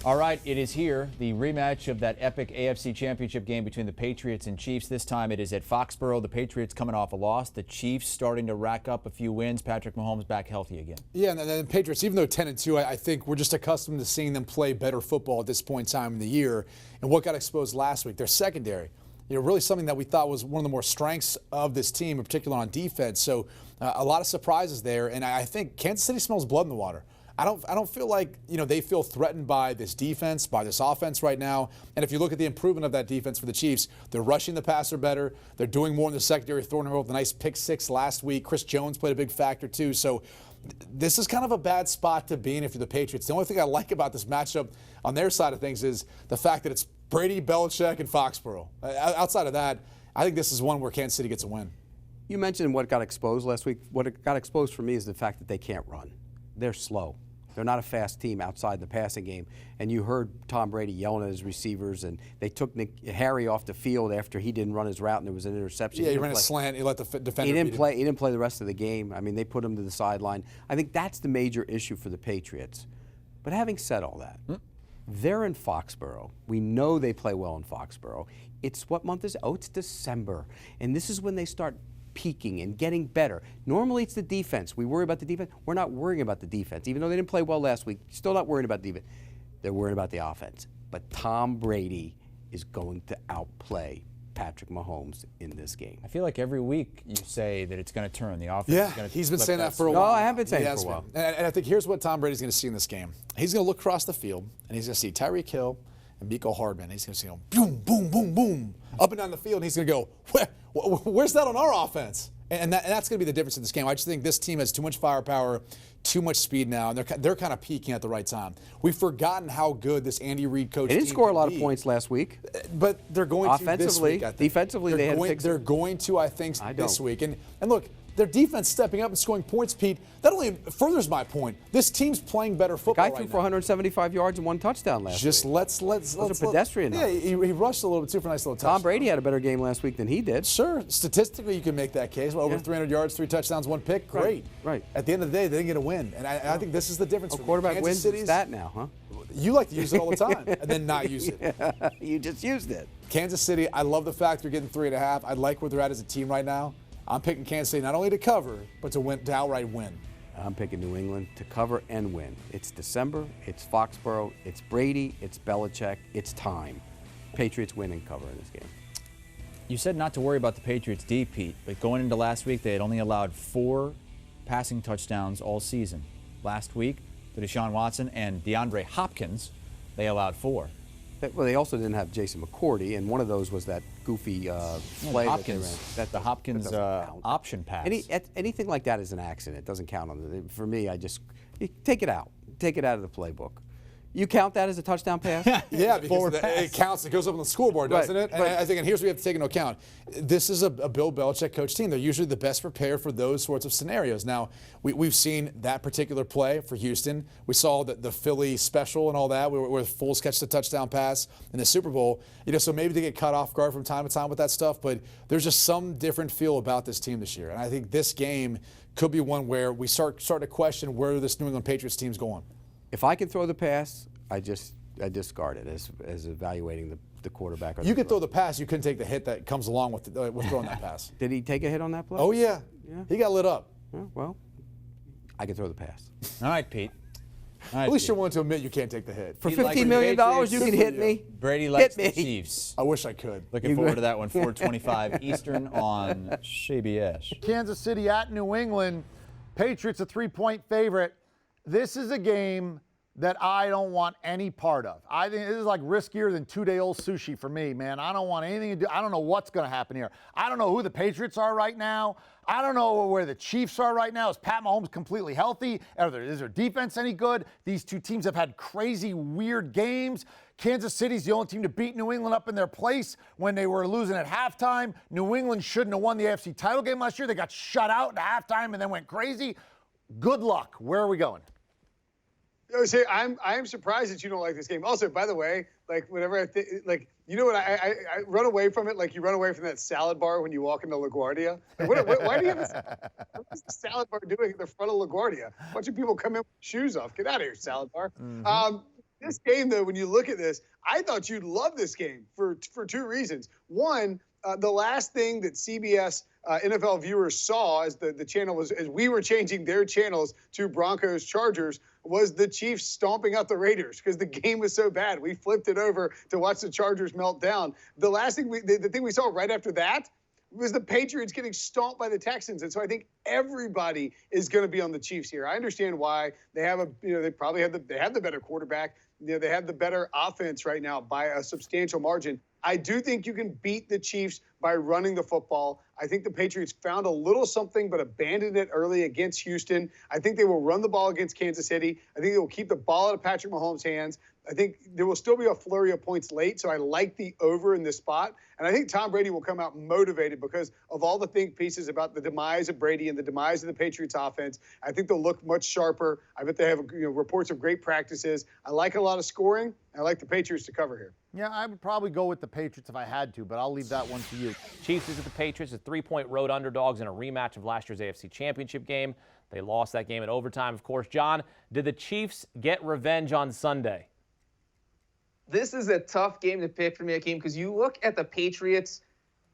All right, it is here, the rematch of that epic AFC Championship game between the Patriots and Chiefs. This time it is at Foxboro. The Patriots coming off a loss. The Chiefs starting to rack up a few wins. Patrick Mahomes back healthy again. Yeah, and the Patriots, even though 10-2, I think we're just accustomed to seeing them play better football at this point in time in the year. And what got exposed last week, their secondary, really something that we thought was one of the more strengths of this team, in particular on defense. So a lot of surprises there, and I think Kansas City smells blood in the water. I don't feel like, they feel threatened by this defense, by this offense right now. And if you look at the improvement of that defense for the Chiefs, they're rushing the passer better. They're doing more in the secondary, throwing them over with a nice pick six last week. Chris Jones played a big factor too. So this is kind of a bad spot to be in if you're the Patriots. The only thing I like about this matchup on their side of things is the fact that it's Brady, Belichick, and Foxboro. Outside of that, I think this is one where Kansas City gets a win. You mentioned what got exposed last week. What got exposed for me is the fact that they can't run. They're slow. They're not a fast team outside the passing game. And you heard Tom Brady yelling at his receivers, and they took Harry off the field after he didn't run his route and there was an interception. Yeah, he ran a slant. He let the defender He didn't play the rest of the game. I mean, they put him to the sideline. I think that's the major issue for the Patriots. But having said all that, they're in Foxboro. We know they play well in Foxboro. It's what month is it? Oh, it's December. And this is when they start peaking and getting better. Normally it's the defense. We worry about the defense. We're not worrying about the defense. Even though they didn't play well last week, still not worrying about the defense. They're worried about the offense. But Tom Brady is going to outplay Patrick Mahomes in this game. I feel like every week you say that it's going to turn. The offense Yeah, is going to he's been saying that for a while. No, I have been saying it for a while. And I think here's what Tom Brady's going to see in this game. He's going to look across the field, and he's going to see Tyreek Hill and Mecole Hardman. He's going to see them boom, boom, boom, boom, up and down the field, and he's going to go, where's that on our offense? And that's going to be the difference in this game. I just think this team has too much firepower, too much speed now, and they're kind of peaking at the right time. We've forgotten how good this Andy Reid coach. They didn't score a lot of points last week, but they're going to this week. I think. Defensively, they're going to, I think, this week. And look, their defense stepping up and scoring points, Pete. That only furthers my point. This team's playing better football. The guy threw for 175 yards and 1 touchdown last week. Let's pedestrian. Yeah, he rushed a little bit too for a nice little touchdown. Tom Brady had a better game last week than he did. Sure, statistically you can make that case. Well, over 300 yards, 3 touchdowns, 1 pick. Great. Right. At the end of the day, they didn't get a win, and I think this is the difference. Quarterback wins that now, huh? You like to use it all the time and then not use it. You just used it. Kansas City, I love the fact they're getting 3.5. I like where they're at as a team right now. I'm picking Kansas City not only to cover, but to outright win. I'm picking New England to cover and win. It's December. It's Foxboro. It's Brady. It's Belichick. It's time. Patriots win and cover in this game. You said not to worry about the Patriots D, Pete, but going into last week, they had only allowed 4 passing touchdowns all season. Last week, to Deshaun Watson and DeAndre Hopkins, they allowed 4. Well, they also didn't have Jason McCourty, and one of those was that goofy play Hopkins, that the Hopkins option pass. Anything like that is an accident. It doesn't count on it. For me, take it out. Take it out of the playbook. You count that as a touchdown pass? Yeah, because it counts. It goes up on the scoreboard, doesn't it? And I think, and here's what we have to take into account. This is a Bill Belichick coach team. They're usually the best prepared for those sorts of scenarios. Now, we've seen that particular play for Houston. We saw the Philly special and all that, where Foles catch the touchdown pass in the Super Bowl. So maybe they get caught off guard from time to time with that stuff, but there's just some different feel about this team this year. And I think this game could be one where we start to question where this New England Patriots team's going. If I can throw the pass, I discard it as evaluating the quarterback. You could throw the pass. You couldn't take the hit that comes along with throwing that pass. Did he take a hit on that play? Oh, yeah. He got lit up. Well, I can throw the pass. All right, Pete. All right, At least you're willing to admit you can't take the hit. For $15 million, you can hit me. Brady likes the Chiefs. I wish I could. Looking forward to that one, 4:25 Eastern on CBS. Kansas City at New England. Patriots a 3-point favorite. This is a game that I don't want any part of. I think this is like riskier than 2-day-old sushi for me, man. I don't want anything to do. I don't know what's going to happen here. I don't know who the Patriots are right now. I don't know where the Chiefs are right now. Is Pat Mahomes completely healthy? Is their defense any good? These two teams have had crazy, weird games. Kansas City's the only team to beat New England up in their place when they were losing at halftime. New England shouldn't have won the AFC title game last year. They got shut out at halftime and then went crazy. Good luck. Where are we going? See, I'm surprised that you don't like this game. Also, by the way, whenever I run away from it, like you run away from that salad bar when you walk into LaGuardia. Why do you have this? What is the salad bar doing at the front of LaGuardia? A bunch of people come in with shoes off. Get out of here, salad bar. This game, though, when you look at this, I thought you'd love this game for two reasons. One, the last thing that CBS NFL viewers saw as the channel was, as we were changing their channels to Broncos Chargers, was the Chiefs stomping out the Raiders because the game was so bad. We flipped it over to watch the Chargers melt down. The last thing the thing we saw right after that was the Patriots getting stomped by the Texans. And so I think everybody is going to be on the Chiefs here. I understand why. They have they probably have the better quarterback. They have the better offense right now by a substantial margin. I do think you can beat the Chiefs by running the football. I think the Patriots found a little something but abandoned it early against Houston. I think they will run the ball against Kansas City. I think they will keep the ball out of Patrick Mahomes' hands. I think there will still be a flurry of points late, so I like the over in this spot. And I think Tom Brady will come out motivated because of all the think pieces about the demise of Brady and the demise of the Patriots offense. I think they'll look much sharper. I bet they have reports of great practices. I like a lot of scoring. I like the Patriots to cover here. Yeah, I would probably go with the Patriots if I had to, but I'll leave that one to you. Chiefs visit the Patriots as 3-point road underdogs in a rematch of last year's AFC Championship game. They lost that game in overtime, of course. John, did the Chiefs get revenge on Sunday? This is a tough game to pick for me, Akeem, because you look at the Patriots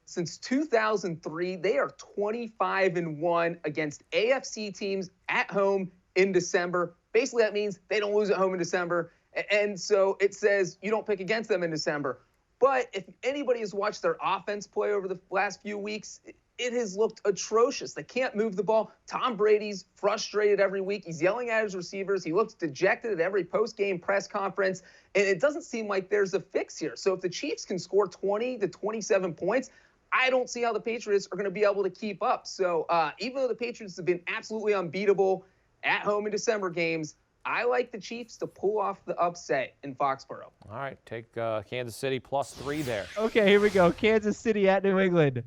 since 2003, they are 25-1 against AFC teams at home in December. Basically, that means they don't lose at home in December. And so it says you don't pick against them in December. But if anybody has watched their offense play over the last few weeks, it has looked atrocious. They can't move the ball. Tom Brady's frustrated every week. He's yelling at his receivers. He looks dejected at every post-game press conference. And it doesn't seem like there's a fix here. So if the Chiefs can score 20 to 27 points, I don't see how the Patriots are going to be able to keep up. So even though the Patriots have been absolutely unbeatable at home in December games, I like the Chiefs to pull off the upset in Foxboro. All right, take Kansas City +3 there. Okay, here we go. Kansas City at New England.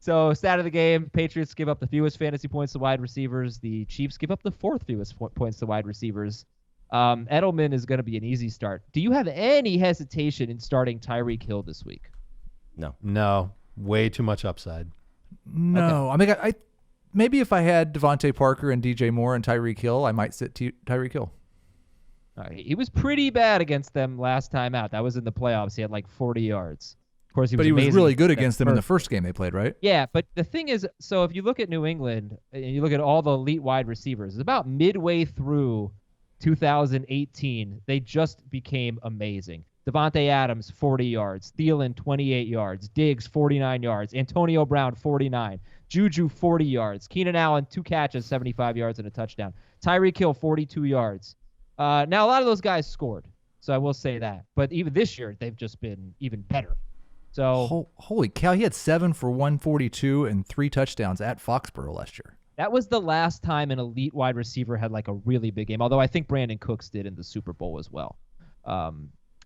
So, stat of the game, Patriots give up the fewest fantasy points to wide receivers. The Chiefs give up the fourth fewest points to wide receivers. Edelman is going to be an easy start. Do you have any hesitation in starting Tyreek Hill this week? No. Way too much upside. No. Okay. I mean, maybe if I had Devontae Parker and DJ Moore and Tyreek Hill, I might sit Tyreek Hill. All right. He was pretty bad against them last time out. That was in the playoffs. He had like 40 yards. Of course, he was really good against them in the first game they played, right? Yeah, but the thing is, so if you look at New England and you look at all the elite wide receivers, it's about midway through 2018, they just became amazing. Devontae Adams, 40 yards. Thielen, 28 yards. Diggs, 49 yards. Antonio Brown, 49. Juju, 40 yards. Keenan Allen, 2 catches, 75 yards and a touchdown. Tyreek Hill, 42 yards. Now, a lot of those guys scored, so I will say that. But even this year, they've just been even better. So holy cow, he had 7 for 142 and 3 touchdowns at Foxboro last year. That was the last time an elite wide receiver had like a really big game, although I think Brandon Cooks did in the Super Bowl as well.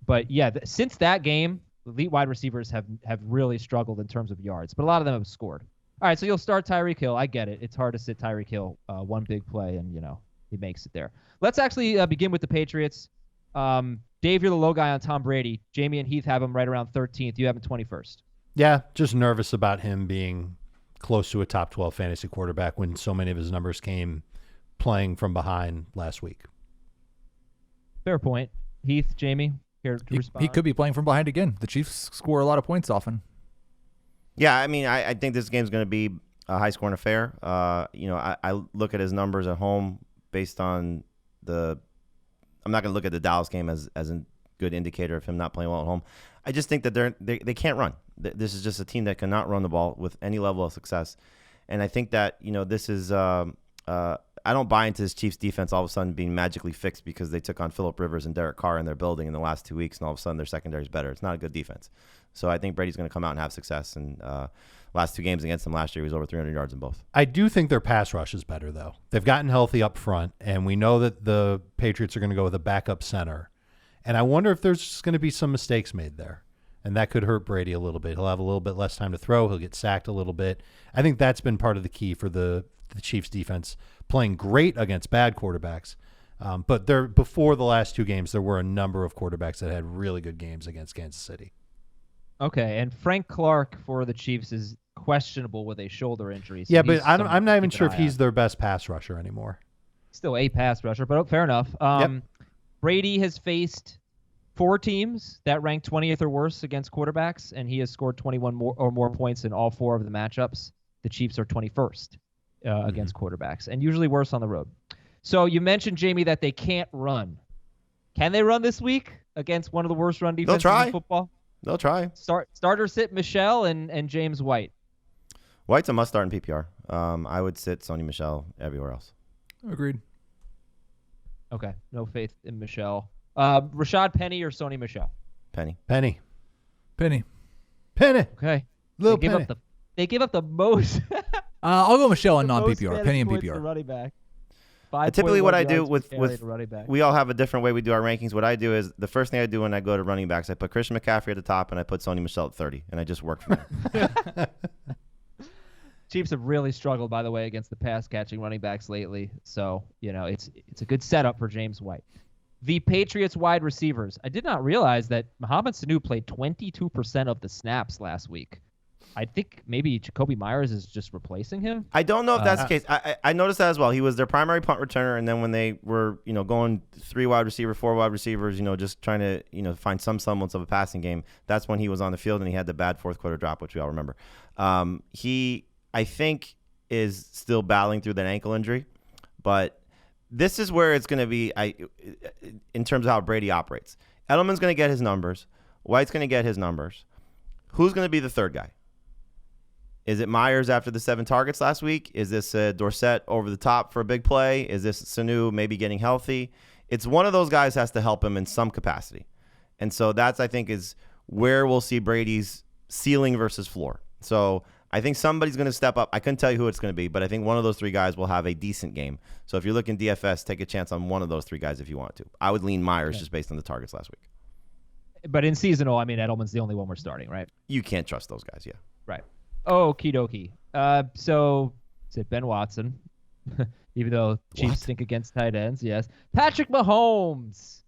But yeah, since that game, elite wide receivers have really struggled in terms of yards, but a lot of them have scored. All right, so you'll start Tyreek Hill. I get it. It's hard to sit Tyreek Hill one big play, and, he makes it there. Let's actually begin with the Patriots. Dave, you're the low guy on Tom Brady. Jamey and Heath have him right around 13th. You have him 21st. Yeah, just nervous about him being close to a top 12 fantasy quarterback when so many of his numbers came playing from behind last week. Fair point. Heath, Jamey, here to respond. He could be playing from behind again. The Chiefs score a lot of points often. Yeah, I mean, I think this game's going to be a high-scoring affair. I look at his numbers at home based on I'm not going to look at the Dallas game as a good indicator of him not playing well at home. I just think that they can't run. This is just a team that cannot run the ball with any level of success. And I think that, this is I don't buy into this Chiefs defense all of a sudden being magically fixed because they took on Phillip Rivers and Derek Carr in their building in the last 2 weeks, and all of a sudden their secondary is better. It's not a good defense. So I think Brady's going to come out and have success. And last 2 games against them last year, he was over 300 yards in both. I do think their pass rush is better, though. They've gotten healthy up front, and we know that the Patriots are going to go with a backup center. And I wonder if there's just going to be some mistakes made there. And that could hurt Brady a little bit. He'll have a little bit less time to throw. He'll get sacked a little bit. I think that's been part of the key for the Chiefs defense, playing great against bad quarterbacks. But before the last 2 games, there were a number of quarterbacks that had really good games against Kansas City. Okay, and Frank Clark for the Chiefs is questionable with a shoulder injury. So yeah, but I'm not even sure if he's their best pass rusher anymore. Still a pass rusher, but fair enough. Yep. Brady has faced 4 teams that rank 20th or worse against quarterbacks, and he has scored 21 or more points in all 4 of the matchups. The Chiefs are 21st against quarterbacks, and usually worse on the road. So you mentioned, Jamey, that they can't run. Can they run this week against one of the worst run defenses in football? They'll try. Starter sit Michelle and James White. White's a must start in PPR. I would sit Sony Michel everywhere else. Agreed. Okay, no faith in Michelle. Rashad Penny or Sony Michel? Penny. Penny. Penny. Penny. Okay. Little Penny. They give up the most. I'll go Michelle in non-PPR. Penny in PPR. Running back. Typically what I do with we all have a different way we do our rankings. What I do is the first thing I do when I go to running backs, I put Christian McCaffrey at the top and I put Sony Michel at 30, and I just work from there. Chiefs have really struggled, by the way, against the pass-catching running backs lately. So, it's a good setup for James White. The Patriots wide receivers. I did not realize that Mohamed Sanu played 22% of the snaps last week. I think maybe Jacoby Myers is just replacing him. I don't know if that's the case. I noticed that as well. He was their primary punt returner, and then when they were, going 3 wide receiver, 4 wide receivers, just trying to, find some semblance of a passing game, that's when he was on the field and he had the bad fourth quarter drop, which we all remember. He, I think, is still battling through that ankle injury, but this is where it's going to be in terms of how Brady operates. Edelman's going to get his numbers. White's going to get his numbers. Who's going to be the third guy? Is it Myers after the 7 targets last week? Is this Dorsett over the top for a big play? Is this Sanu maybe getting healthy? It's one of those guys has to help him in some capacity. And so that's, I think, is where we'll see Brady's ceiling versus floor. So I think somebody's going to step up. I couldn't tell you who it's going to be, but I think one of those 3 guys will have a decent game. So if you're looking DFS, take a chance on one of those 3 guys if you want to. I would lean Myers just based on the targets last week. But in seasonal, Edelman's the only one we're starting, right? You can't trust those guys, yeah. Right. Okie dokie. So is it Ben Watson? Even though Chiefs stink against tight ends, yes. Patrick Mahomes.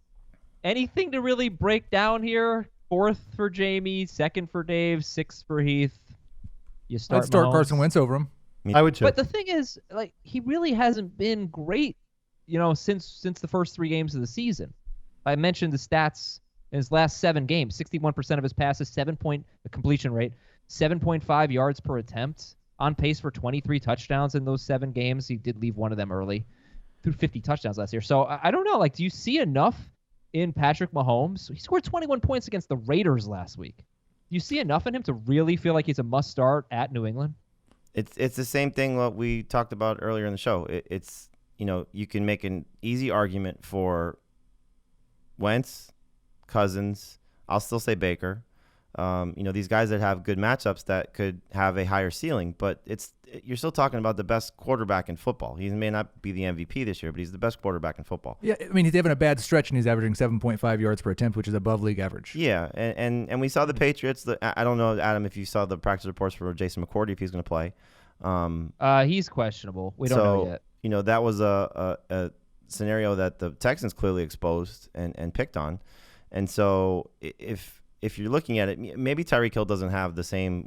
Anything to really break down here? 4th for Jamey, 2nd for Dave, 6th for Heath. You start. I'd start Mahomes. Carson Wentz over him. I would too. But the thing is, he really hasn't been great, since the first 3 games of the season. I mentioned the stats in his last 7 games: 61% of his passes, 7-point completion rate, 7.5 yards per attempt, on pace for 23 touchdowns in those 7 games. He did leave one of them early. Threw 50 touchdowns last year. So I don't know. Do you see enough in Patrick Mahomes? He scored 21 points against the Raiders last week. Do you see enough in him to really feel like he's a must-start at New England? It's the same thing what we talked about earlier in the show. It's you can make an easy argument for Wentz, Cousins. I'll still say Baker. These guys that have good matchups that could have a higher ceiling, but you're still talking about the best quarterback in football. He may not be the MVP this year, but he's the best quarterback in football. Yeah, he's having a bad stretch and he's averaging 7.5 yards per attempt, which is above league average. Yeah, and we saw the Patriots. I don't know, Adam, if you saw the practice reports for Jason McCourty, if he's going to play. He's questionable. We don't know yet. That was a scenario that the Texans clearly exposed and picked on. And so if you're looking at it, maybe Tyreek Hill doesn't have the same,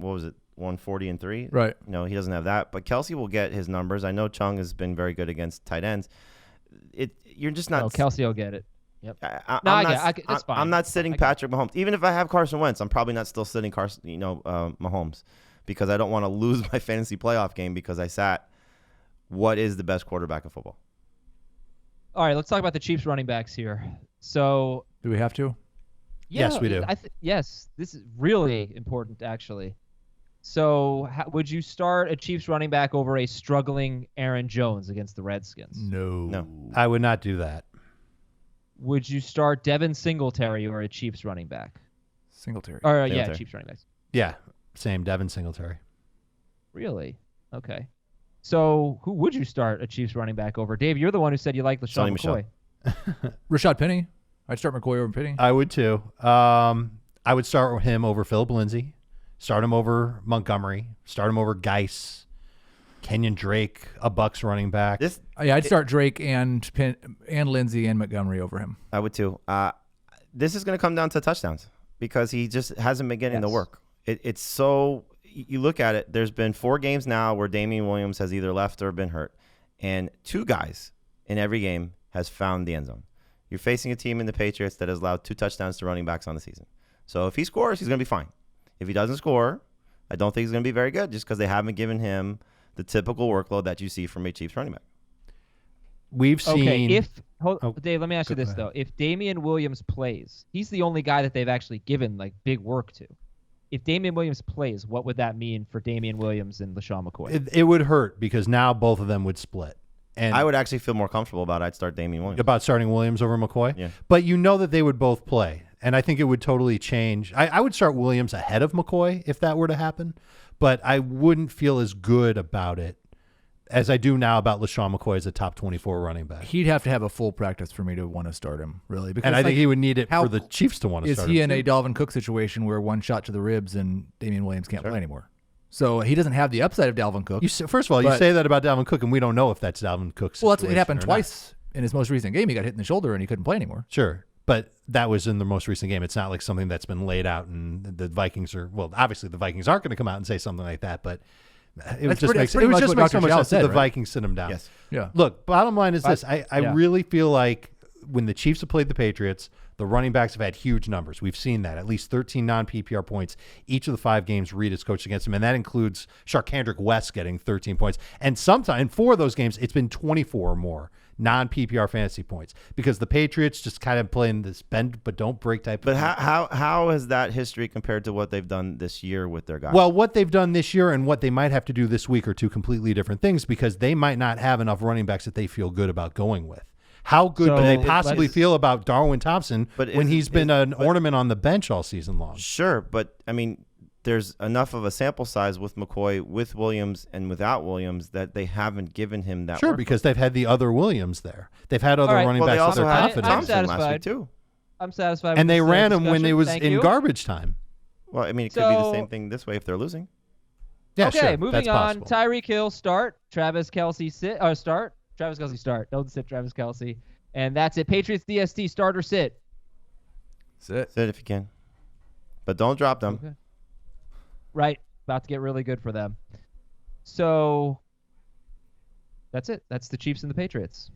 140 and 3? Right. He doesn't have that. But Kelsey will get his numbers. I know Chung has been very good against tight ends. You're just not. Oh, Kelsey will get it. Yep. That's fine. I'm not sitting Patrick Mahomes. Even if I have Carson Wentz, I'm probably not still sitting Mahomes, because I don't want to lose my fantasy playoff game because I sat what is the best quarterback in football. All right, let's talk about the Chiefs running backs here. So do we have to? Yeah, yes, we do. Yes, this is really important, actually. So would you start a Chiefs running back over a struggling Aaron Jones against the Redskins? No. I would not do that. Would you start Devin Singletary or a Chiefs running back? Singletary. Yeah, Chiefs running backs. Yeah, same, Devin Singletary. Really? Okay. So who would you start a Chiefs running back over? Dave, you're the one who said you like LaShawn McCoy. Rashad Penny. I'd start McCoy over Penny. I would too. I would start him over Philip Lindsay. Start him over Montgomery. Start him over Geis. Kenyon Drake, a Bucks running back. I'd start Drake and Lindsay and Montgomery over him. I would too. This is going to come down to touchdowns because he just hasn't been getting the work. It's so you look at it. There's been 4 games now where Damian Williams has either left or been hurt, and 2 guys in every game has found the end zone. You're facing a team in the Patriots that has allowed 2 touchdowns to running backs on the season. So if he scores, he's going to be fine. If he doesn't score, I don't think he's going to be very good just because they haven't given him the typical workload that you see from a Chiefs running back. We've seen. Okay, Dave, let me ask you this, though. If Damian Williams plays, he's the only guy that they've actually given like big work to. If Damian Williams plays, what would that mean for Damian Williams and LaShawn McCoy? It would hurt because now both of them would split. And I would actually feel more comfortable about it. I'd start Damian Williams. About starting Williams over McCoy? Yeah. But you know that they would both play. And I think it would totally change. I would start Williams ahead of McCoy if that were to happen. But I wouldn't feel as good about it as I do now about LaShawn McCoy as a top 24 running back. He'd have to have a full practice for me to want to start him, really. Because and I think he would need it for the Chiefs to want to start him. Is he in a Dalvin Cook situation where one shot to the ribs and Damian Williams can't play anymore? So he doesn't have the upside of Dalvin Cook. First of all, you say that about Dalvin Cook, and we don't know if that's Dalvin Cook's situation. Well, it happened twice in his most recent game. He got hit in the shoulder and he couldn't play anymore. Sure. But that was in the most recent game. It's not like something that's been laid out and the Vikings are, well, obviously the Vikings aren't going to come out and say something like that, but it would just make so much sense that the Vikings sit him down. Yes. Yeah. Look, bottom line is this. I really feel like when the Chiefs have played the Patriots, the running backs have had huge numbers. We've seen that. At least 13 non-PPR points each of the 5 games Reid has coached against them, and that includes Sharkhandrick West getting 13 points. And sometimes, 4 of those games, it's been 24 or more non-PPR fantasy points because the Patriots just kind of playing this bend but don't break type. But how is that history compared to what they've done this year with their guys? Well, what they've done this year and what they might have to do this week are 2 completely different things because they might not have enough running backs that they feel good about going with. How good do they possibly feel about Darwin Thompson when he's been an ornament on the bench all season long? Sure, but I mean, there's enough of a sample size with McCoy, with Williams, and without Williams that they haven't given him that. Sure, because they've had the other Williams there. They've had other running backs that they're confident. I'm satisfied. Last week too. I'm satisfied. And with they ran him when discussion. it was Thank in you. garbage time. Well, I mean, it could be the same thing this way if they're losing. Yeah, okay, sure. moving That's on. possible. Tyreek Hill start. Travis Kelce sit. Start. Travis Kelce start. Don't sit Travis Kelce. And that's it. Patriots DST start or sit. Sit if you can, but don't drop them. Okay. Right. About to get really good for them. So that's it. That's the Chiefs and the Patriots.